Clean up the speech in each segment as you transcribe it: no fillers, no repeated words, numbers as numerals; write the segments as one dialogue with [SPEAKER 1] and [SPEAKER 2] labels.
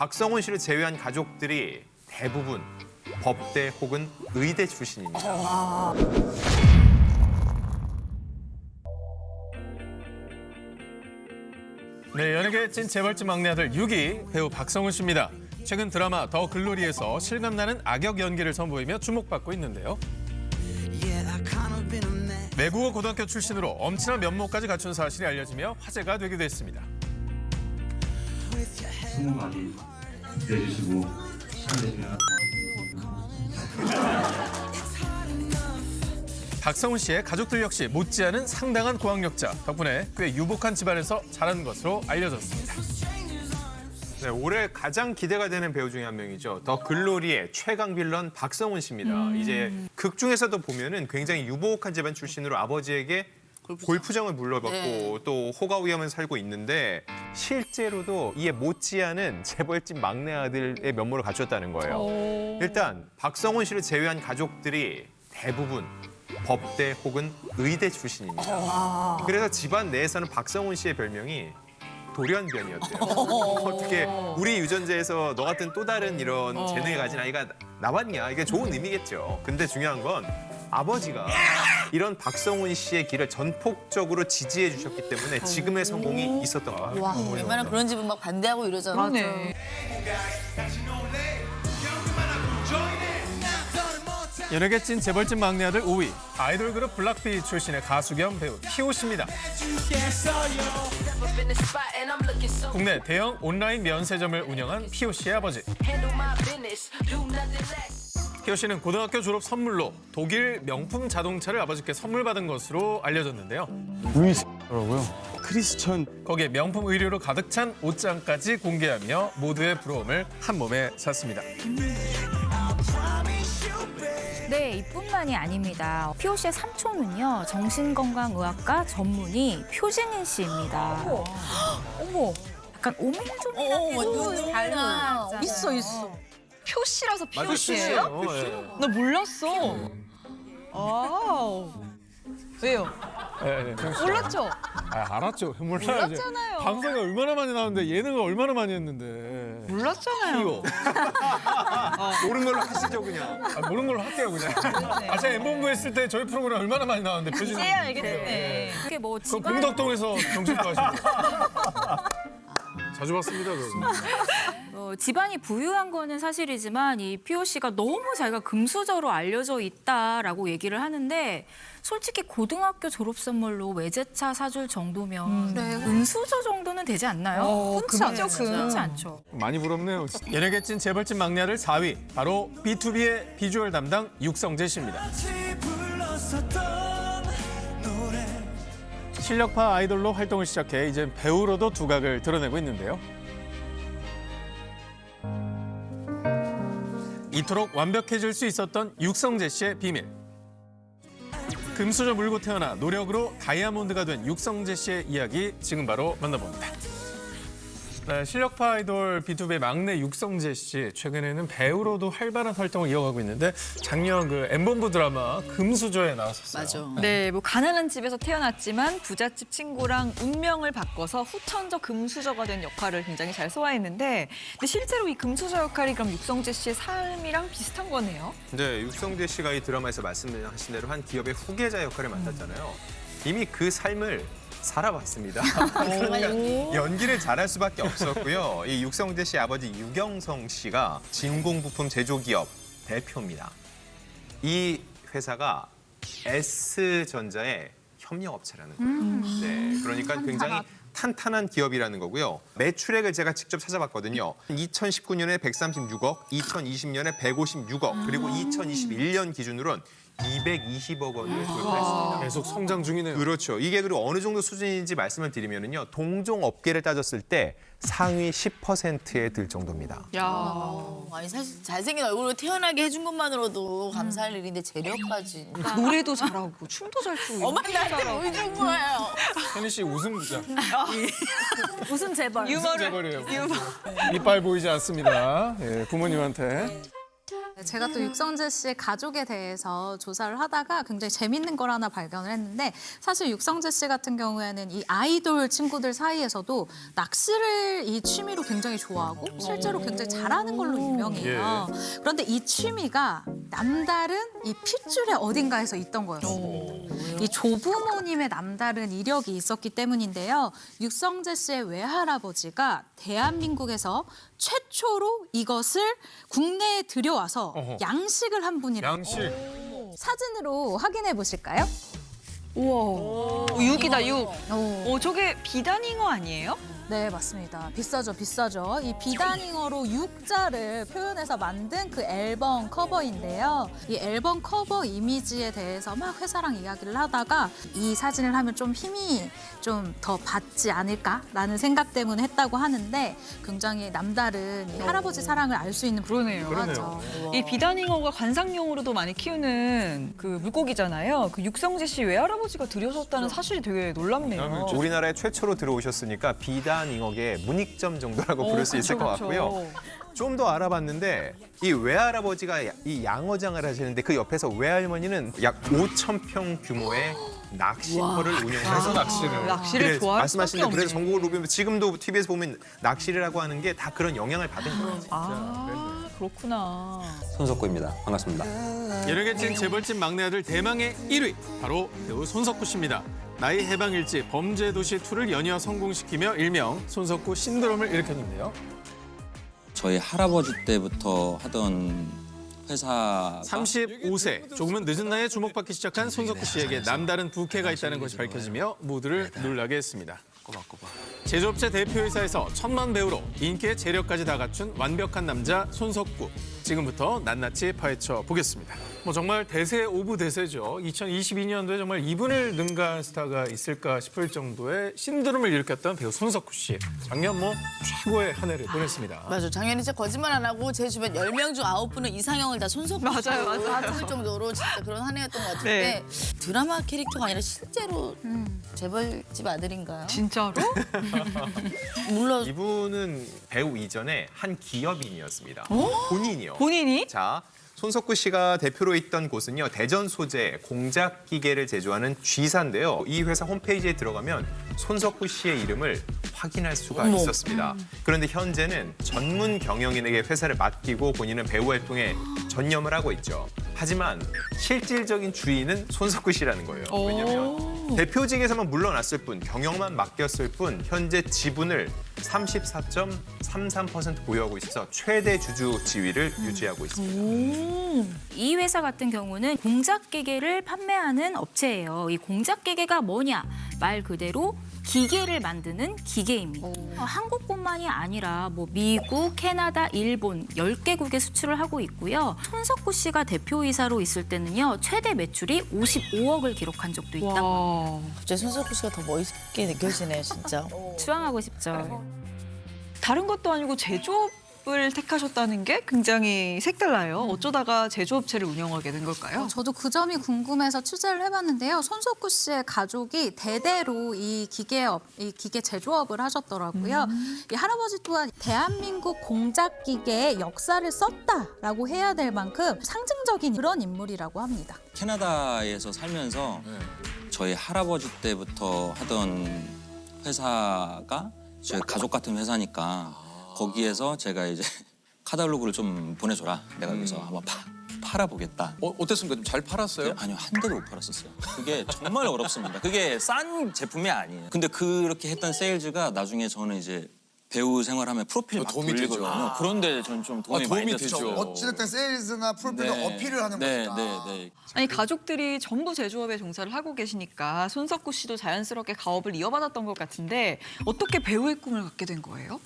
[SPEAKER 1] 박성훈 씨를 제외한 가족들이 대부분 법대 혹은 의대 출신입니다.
[SPEAKER 2] 네, 연예계 찐 재벌집 막내 아들 6위 배우 박성훈 씨입니다. 최근 드라마 더 글로리에서 실감나는 악역 연기를 선보이며 주목받고 있는데요. 외국어 고등학교 출신으로 엄친한 면모까지 갖춘 사실이 알려지며 화제가 되기도 했습니다.
[SPEAKER 3] 수고 많이 내주시고 시간
[SPEAKER 2] 박성훈 씨의 가족들 역시 못지않은 상당한 고학력자 덕분에 꽤 유복한 집안에서 자란 것으로 알려졌습니다.
[SPEAKER 1] 네, 올해 가장 기대가 되는 배우 중에 한 명이죠. 더 글로리의 최강 빌런 박성훈 씨입니다. 이제 극 중에서도 보면은 굉장히 유복한 집안 출신으로 아버지에게 골프장을 물려받고 또 호가위험을 살고 있는데 실제로도 이에 못지않은 재벌집 막내 아들의 면모를 갖췄다는 거예요. 일단 박성훈 씨를 제외한 가족들이 대부분 법대 혹은 의대 출신입니다. 그래서 집안 내에서는 박성훈 씨의 별명이 돌연변이었대요. 어떻게 우리 유전자에서 너 같은 또 다른 이런 재능을 가진 아이가 나왔냐. 이게 좋은 의미겠죠. 근데 중요한 건 아버지가 이런 박성훈 씨의 길을 전폭적으로 지지해 주셨기 때문에 지금의 성공이 있었던 거예요.
[SPEAKER 4] 와, 웬만한 그런 집은 막 반대하고 이러잖아.
[SPEAKER 2] 연예계 찐 재벌집 막내 아들 5위 아이돌 그룹 블락비 출신의 가수 겸 배우 피오 씨입니다. 국내 대형 온라인 면세점을 운영한 피오 씨의 아버지. 피오 씨는 고등학교 졸업 선물로 독일 명품 자동차를 아버지께 선물 받은 것으로 알려졌는데요.
[SPEAKER 5] 루이스라고요? 크리스천.
[SPEAKER 2] 거기에 명품 의류로 가득 찬 옷장까지 공개하며 모두의 부러움을 한 몸에 샀습니다.
[SPEAKER 6] 네, 이뿐만이 아닙니다. 피오 씨의 삼촌은요, 정신건강의학과 전문의 표진인 씨입니다. 어머, 약간 오맹존이랑 닮은
[SPEAKER 4] 있어.
[SPEAKER 7] 표씨라서
[SPEAKER 2] 맞아,
[SPEAKER 7] 표씨예요?
[SPEAKER 2] 표씨예요.
[SPEAKER 7] 나 몰랐어. 아 왜요?
[SPEAKER 2] 네,
[SPEAKER 7] 몰랐죠?
[SPEAKER 5] 알았죠. 몰라야죠.
[SPEAKER 7] 몰랐잖아요.
[SPEAKER 5] 방송에 얼마나 많이 나왔는데 예능을 얼마나 많이 했는데.
[SPEAKER 7] 몰랐잖아요.
[SPEAKER 2] 피오.
[SPEAKER 1] 모르는 걸로 하시죠 그냥.
[SPEAKER 2] 모르는 걸로 할게요 그냥. 제가 M본부 했을 때 저희 프로그램 얼마나 많이 나왔는데 표진.
[SPEAKER 7] 이제야 알게 됐네.
[SPEAKER 6] 그게 뭐
[SPEAKER 2] 그
[SPEAKER 6] 집안
[SPEAKER 2] 공덕동에서 경찰도 하시고. 자주 봤습니다.
[SPEAKER 6] 집안이 부유한 거는 사실이지만 이 피오 씨가 너무 자기가 금수저로 알려져 있다라고 얘기를 하는데 솔직히 고등학교 졸업 선물로 외제차 사줄 정도면 은수저 정도는 되지 않나요?
[SPEAKER 7] 흔치 않죠,
[SPEAKER 6] 흔치 않죠.
[SPEAKER 5] 많이 부럽네요.
[SPEAKER 2] 연예계 찐 재벌집 막내 아들 4위 바로 B2B의 비주얼 담당 육성재 씨입니다. 실력파 아이돌로 활동을 시작해 이제 배우로도 두각을 드러내고 있는데요. 이토록 완벽해질 수 있었던 육성재 씨의 비밀. 금수저 물고 태어나 노력으로 다이아몬드가 된 육성재 씨의 이야기 지금 바로 만나봅니다. 네, 실력파 아이돌 B2B의 막내 육성재 씨 최근에는 배우로도 활발한 활동을 이어가고 있는데 작년 그 M본부 드라마 금수저에 나왔었어요.
[SPEAKER 4] 맞아.
[SPEAKER 7] 네, 뭐 가난한 집에서 태어났지만 부잣집 친구랑 운명을 바꿔서 후천적 금수저가 된 역할을 굉장히 잘 소화했는데 근데 실제로 이 금수저 역할이 그럼 육성재 씨의 삶이랑 비슷한 거네요.
[SPEAKER 1] 네, 육성재 씨가 이 드라마에서 말씀하신 대로 한 기업의 후계자 역할을 맡았잖아요. 이미 그 삶을 살아봤습니다. 그러니까 연기를 잘할 수밖에 없었고요. 이 육성재 씨 아버지 유경성 씨가 진공부품 제조기업 대표입니다. 이 회사가 S전자의 협력업체라는 거예요. 네, 그러니까 굉장히 탄탄한 기업이라는 거고요. 매출액을 제가 직접 찾아봤거든요. 2019년에 136억, 2020년에 156억, 그리고 2021년 기준으로는 220억 원을 돌파했습니다.
[SPEAKER 2] 계속 성장 중이네요.
[SPEAKER 1] 그렇죠. 이게 그리고 어느 정도 수준인지 말씀을 드리면요. 동종 업계를 따졌을 때 상위 10%에 들 정도입니다.
[SPEAKER 4] 아니 사실 잘생긴 얼굴로 태어나게 해준 것만으로도 감사할 일인데 재력까지.
[SPEAKER 7] 노래도 잘하고 춤도 잘 추고.
[SPEAKER 4] 엄마 나한테 뭘 준 거예요?
[SPEAKER 2] 현희 씨 웃음자.
[SPEAKER 6] 무슨 재벌?
[SPEAKER 7] 유머를
[SPEAKER 2] 재벌이에요. 이빨 보이지 않습니다. 예, 부모님한테.
[SPEAKER 8] 제가 또 육성재 씨의 가족에 대해서 조사를 하다가 굉장히 재밌는 걸 하나 발견을 했는데 사실 육성재 씨 같은 경우에는 이 아이돌 친구들 사이에서도 낚시를 이 취미로 굉장히 좋아하고 실제로 굉장히 잘하는 걸로 유명해요. 그런데 이 취미가 남다른 이 핏줄의 어딘가에서 있던 거였어요. 이 조부모님의 남다른 이력이 있었기 때문인데요. 육성재 씨의 외할아버지가 대한민국에서 최초로 이것을 국내에 들여와서 양식을 한 분이라고.
[SPEAKER 2] 양식.
[SPEAKER 8] 사진으로 확인해 보실까요?
[SPEAKER 7] 우와. 육이다, 육. 저게 비단잉어 아니에요?
[SPEAKER 8] 네, 맞습니다. 비싸죠, 비싸죠. 이 비단잉어로 육자를 표현해서 만든 그 앨범 커버인데요. 이 앨범 커버 이미지에 대해서 막 회사랑 이야기를 하다가 이 사진을 하면 좀 힘이 좀 더 받지 않을까라는 생각 때문에 했다고 하는데 굉장히 남다른 이 할아버지 사랑을 알 수 있는
[SPEAKER 7] 그러네요.
[SPEAKER 8] 하죠.
[SPEAKER 7] 이 비단잉어가 관상용으로도 많이 키우는 그 물고기잖아요. 그 육성재 씨 외할아버지가 들여줬다는 사실이 되게 놀랍네요.
[SPEAKER 1] 우리나라에 최초로 들어오셨으니까 비단잉어계 문익점 정도라고 부를 수 있을 것 같고요. 좀 더 알아봤는데 이 외할아버지가 이 양어장을 하시는데 그 옆에서 외할머니는 약 5,000평 규모의 낚시터를 운영해서
[SPEAKER 7] 낚시를 좋아할
[SPEAKER 1] 말씀하신
[SPEAKER 7] 수밖에
[SPEAKER 1] 대로 그래서
[SPEAKER 7] 없네.
[SPEAKER 1] 전국을 누비면 지금도 TV에서 보면 낚시라고 하는 게 다 그런 영향을 받은 거예요.
[SPEAKER 7] 아, 그렇구나.
[SPEAKER 9] 손석구입니다. 반갑습니다.
[SPEAKER 2] 예능계진 재벌집 막내 아들 대망의 1위 바로 배우 손석구 씨입니다. 나의 해방일지 범죄도시2를 연이어 성공시키며 일명 손석구 신드롬을 일으켰는데요.
[SPEAKER 9] 저희 할아버지 때부터 하던 회사
[SPEAKER 2] 35세, 조금은 늦은 나이에 주목받기 시작한 손석구 씨에게 남다른 부캐가 있다는 것이 밝혀지며 모두를 놀라게 했습니다. 제조업체 대표이사에서 천만 배우로 인기의 재력까지 다 갖춘 완벽한 남자 손석구. 지금부터 낱낱이 파헤쳐 보겠습니다. 정말 대세 오브 대세죠. 2022년도에 정말 이분을 능가한 스타가 있을까 싶을 정도의 신드롬을 일으켰던 배우 손석구 씨. 작년 최고의 한 해를 보냈습니다.
[SPEAKER 4] 맞아. 작년에 진짜 거짓말 안 하고 제 주변 10명 중 9분은 이상형을 다 손석구
[SPEAKER 7] 맞아요, 맞아요.
[SPEAKER 4] 할 정도로 진짜 그런 한 해였던 것 같은데 드라마 캐릭터가 아니라 실제로 재벌집 아들인가요?
[SPEAKER 7] 진짜로?
[SPEAKER 4] 몰라.
[SPEAKER 1] 이분은 배우 이전에 한 기업인이었습니다. 본인이요.
[SPEAKER 7] 본인이?
[SPEAKER 1] 자, 손석구 씨가 대표로 있던 곳은요. 대전 소재 공작 기계를 제조하는 G사인데요. 이 회사 홈페이지에 들어가면 손석구 씨의 이름을 확인할 수가 있었습니다. 그런데 현재는 전문 경영인에게 회사를 맡기고 본인은 배우 활동에 전념을 하고 있죠. 하지만 실질적인 주인은 손석구 씨라는 거예요. 왜냐하면 대표직에서만 물러났을 뿐, 경영만 맡겼을 뿐 현재 지분을 34.33% 보유하고 있어서 최대 주주 지위를 유지하고 있습니다.
[SPEAKER 6] 이 회사 같은 경우는 공작기계를 판매하는 업체예요. 이 공작기계가 뭐냐? 말 그대로 기계를 만드는 기계입니다. 한국뿐만이 아니라 미국, 캐나다, 일본 10개국에 수출을 하고 있고요. 손석구 씨가 대표이사로 있을 때는요. 최대 매출이 55억을 기록한 적도 있다.
[SPEAKER 4] 갑자기 손석구 씨가 더 멋있게 느껴지네요, 진짜.
[SPEAKER 6] 추앙하고 싶죠.
[SPEAKER 7] 다른 것도 아니고 제조업을 택하셨다는 게 굉장히 색달라요. 어쩌다가 제조업체를 운영하게 된 걸까요?
[SPEAKER 8] 저도 그 점이 궁금해서 취재를 해봤는데요. 손석구 씨의 가족이 대대로 이 기계 제조업을 하셨더라고요. 이 할아버지 또한 대한민국 공작 기계의 역사를 썼다라고 해야 될 만큼 상징적인 그런 인물이라고 합니다.
[SPEAKER 9] 캐나다에서 살면서 저희 할아버지 때부터 하던 회사가 저희 가족 같은 회사니까 거기에서 제가 이제 카탈로그를 좀 보내줘라. 내가 여기서 한번 팔아보겠다.
[SPEAKER 5] 어땠습니까? 좀 잘 팔았어요?
[SPEAKER 9] 아니요, 한 대도 못 팔았었어요. 그게 정말 어렵습니다. 그게 싼 제품이 아니에요. 근데 그렇게 했던 세일즈가 나중에 저는 이제 배우 생활하면 프로필 막
[SPEAKER 5] 도움이 되죠.
[SPEAKER 9] 돌리거든요. 그런데 저는 좀 도움이 많이
[SPEAKER 5] 도움이
[SPEAKER 9] 됐죠.
[SPEAKER 5] 되죠.
[SPEAKER 10] 어찌됐든 세일즈나 프로필도 어필을 하는 거니까.
[SPEAKER 9] 네.
[SPEAKER 7] 아니 가족들이 전부 제조업에 종사를 하고 계시니까 손석구 씨도 자연스럽게 가업을 이어받았던 것 같은데 어떻게 배우의 꿈을 갖게 된 거예요?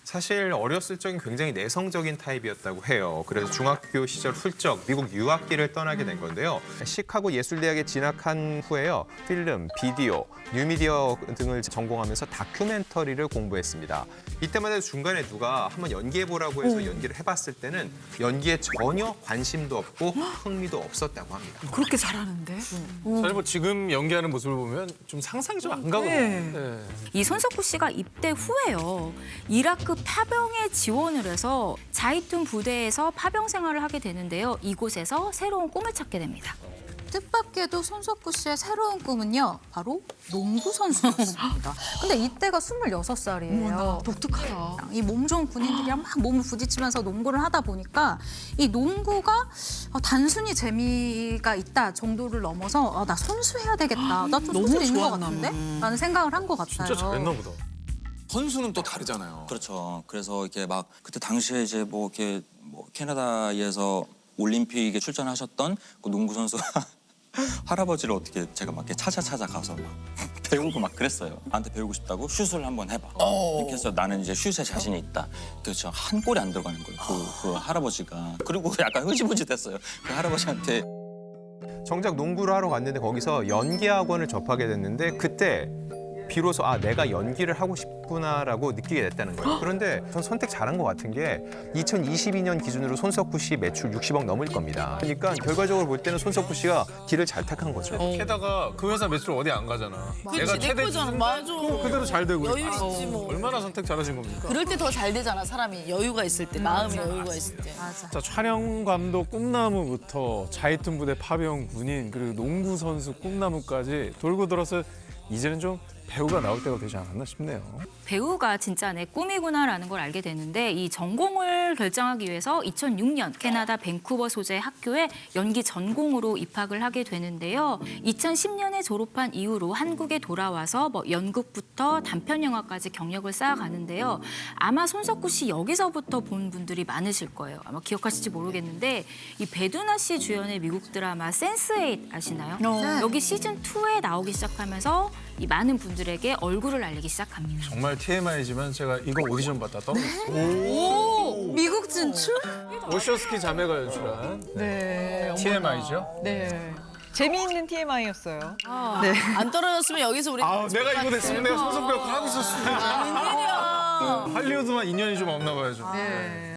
[SPEAKER 1] 사실 어렸을 적엔 굉장히 내성적인 타입이었다고 해요. 그래서 중학교 시절 훌쩍 미국 유학기를 떠나게 된 건데요. 시카고 예술대학에 진학한 후에요. 필름, 비디오, 뉴미디어 등을 전공하면서 다큐멘터리를 공부했습니다. 이때마다 중간에 누가 한번 연기해보라고 해서 연기를 해봤을 때는 연기에 전혀 관심도 없고 흥미도 없었다고 합니다.
[SPEAKER 7] 그렇게 잘하는데?
[SPEAKER 2] 사실 지금 연기하는 모습을 보면 좀 상상이 좀 안 가거든요.
[SPEAKER 7] 네.
[SPEAKER 6] 이 손석구 씨가 입대 후에요. 이라크 파병에 지원을 해서 자이툰 부대에서 파병 생활을 하게 되는데요. 이곳에서 새로운 꿈을 찾게 됩니다.
[SPEAKER 8] 뜻밖에도 손석구 씨의 새로운 꿈은요, 바로 농구 선수였습니다. 근데 이때가 26살이에요.
[SPEAKER 7] 독특하다.
[SPEAKER 8] 이 몸 좋은 군인들이랑 막 몸을 부딪히면서 농구를 하다 보니까 이 농구가 단순히 재미가 있다 정도를 넘어서 나 선수해야 되겠다. 나 좀 소질 있는 것 같은데? 라는 생각을 한 것 같아요.
[SPEAKER 2] 진짜 잘했나 보다.
[SPEAKER 5] 선수는 또 다르잖아요.
[SPEAKER 9] 그렇죠. 그래서 이렇게 막 그때 당시에 이제 뭐 이렇게 뭐 캐나다에서 올림픽에 출전하셨던 그 농구 선수가 할아버지를 어떻게 제가 막 이렇게 찾아가서 막 배우고 막 그랬어요. 나한테 배우고 싶다고 슛을 한번 해봐. 이렇게 해서 나는 이제 슛에 자신이 있다. 그래서 한 골이 안 들어가는 거예요. 그 할아버지가. 그리고 약간 흐지부지 됐어요. 그 할아버지한테.
[SPEAKER 1] 정작 농구를 하러 갔는데 거기서 연기 학원을 접하게 됐는데 그때 비로소 내가 연기를 하고 싶구나라고 느끼게 됐다는 거예요. 그런데 전 선택 잘한 것 같은 게 2022년 기준으로 손석구 씨 매출 60억 넘을 겁니다. 그러니까 결과적으로 볼 때는 손석구 씨가 길을 잘 택한 거죠.
[SPEAKER 2] 게다가 그 회사 매출 어디 안 가잖아.
[SPEAKER 4] 그치, 내 거잖아. 맞아.
[SPEAKER 2] 그대로 잘 되고
[SPEAKER 4] 여유
[SPEAKER 2] 있고.
[SPEAKER 4] 있지 뭐.
[SPEAKER 2] 얼마나 선택 잘하신 겁니까?
[SPEAKER 4] 그럴 때 더 잘 되잖아, 사람이. 여유가 있을 때, 마음에 여유가 있을 때.
[SPEAKER 8] 맞아.
[SPEAKER 2] 자, 촬영 감독 꿈나무부터 자이툰 부대 파병 군인 그리고 농구 선수 꿈나무까지 돌고 돌아서 이제는 좀 배우가 나올 때가 되지 않았나 싶네요.
[SPEAKER 6] 배우가 진짜 내 꿈이구나라는 걸 알게 되는데 이 전공을 결정하기 위해서 2006년 캐나다 밴쿠버 소재 학교에 연기 전공으로 입학을 하게 되는데요. 2010년에 졸업한 이후로 한국에 돌아와서 뭐 연극부터 단편 영화까지 경력을 쌓아가는데요. 아마 손석구 씨 여기서부터 본 분들이 많으실 거예요. 아마 기억하실지 모르겠는데 이 배두나 씨 주연의 미국 드라마 센스8 아시나요?
[SPEAKER 8] 네.
[SPEAKER 6] 여기 시즌 2에 나오기 시작하면서 이 많은 분들에게 얼굴을 알리기 시작합니다.
[SPEAKER 2] 정말 TMI지만 제가 이거 오디션 봤다 떨어졌어요.
[SPEAKER 8] 미국 진출?
[SPEAKER 2] 오쇼스키 자매가 연출한
[SPEAKER 7] 네.
[SPEAKER 2] TMI죠.
[SPEAKER 7] 네. 재미있는 TMI였어요. 네.
[SPEAKER 4] 안 떨어졌으면 여기서 우리.
[SPEAKER 2] 내가 이거 됐으면 내가 손석구 역할 하고 있었을 텐데.
[SPEAKER 4] 웬일이야.
[SPEAKER 2] 할리우드만 인연이 좀 없나 봐요. 좀.
[SPEAKER 7] 네.